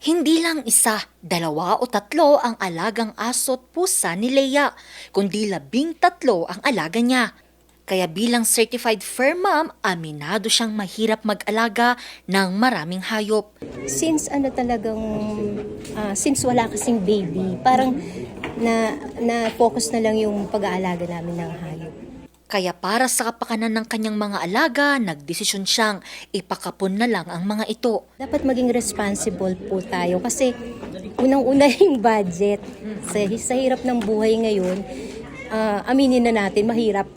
Hindi lang isa, dalawa o tatlo ang alagang aso at pusa ni Leia, kundi 13 ang alaga niya. Kaya bilang certified fur mom, aminado siyang mahirap mag-alaga ng maraming hayop. Since since wala kasing baby, parang na-focus na lang yung pag-aalaga namin ng hayop. Kaya para sa kapakanan ng kanyang mga alaga, nagdesisyon siyang ipakapon na lang ang mga ito. Dapat maging responsible po tayo kasi unang-una yung budget. Sa hirap ng buhay ngayon, aminin na natin, mahirap.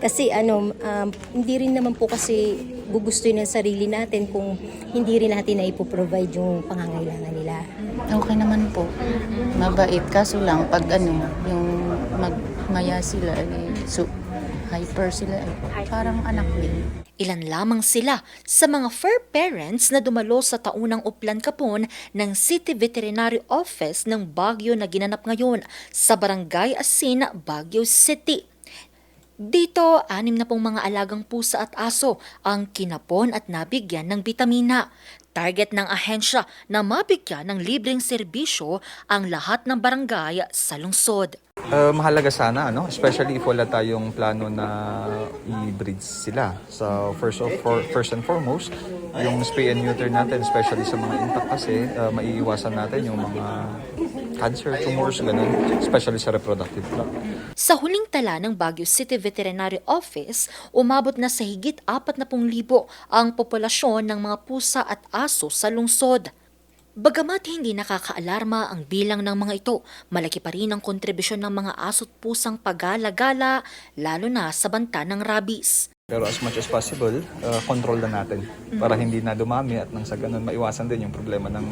Kasi hindi rin naman po kasi gugustuhin ng sarili natin kung hindi rin natin na ipoprovide yung pangangailangan nila. Okay naman po. Mabait. Kaso lang, pag yung magmaya sila, hyper sila, parang anak din. Ilan lamang sila sa mga fur parents na dumalo sa taunang uplan kapon ng City Veterinary Office ng Baguio na ginanap ngayon sa Barangay Asin, Baguio City. Dito, 6 na pong mga alagang pusa at aso ang kinapon at nabigyan ng bitamina. Target ng ahensya na mabigyan ng libreng serbisyo ang lahat ng barangay sa lungsod. Mahalaga sana, especially if wala tayong plano na i-breed sila. So first and foremost, yung spay and neuter natin, especially sa mga intact kasi, maiiwasan natin yung mga cancer, tumors, ganun, especially sa reproductive tract. Sa huling tala ng Baguio City Veterinary Office, umabot na sa higit 40,000 ang populasyon ng mga pusa at aso sa lungsod. Bagamat hindi nakakaalarma ang bilang ng mga ito, malaki pa rin ang kontribusyon ng mga aso at pusang pagala-gala, lalo na sa banta ng rabies. Pero as much as possible, control na natin para hindi na dumami at nang sa ganun maiwasan din yung problema ng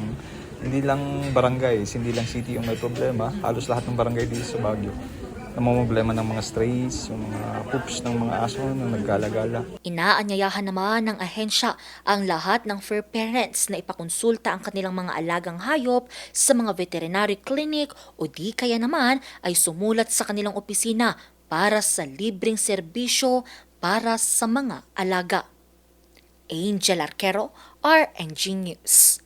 hindi lang barangay, hindi lang city yung may problema, halos lahat ng barangay dito sa Baguio. Namumblema ng mga strays, yung mga poops ng mga aso na naggala-gala. Inaanyayahan naman ng ahensya ang lahat ng fur parents na ipakonsulta ang kanilang mga alagang hayop sa mga veterinary clinic o di kaya naman ay sumulat sa kanilang opisina para sa libreng serbisyo para sa mga alaga. Angel Arquero, RNG News.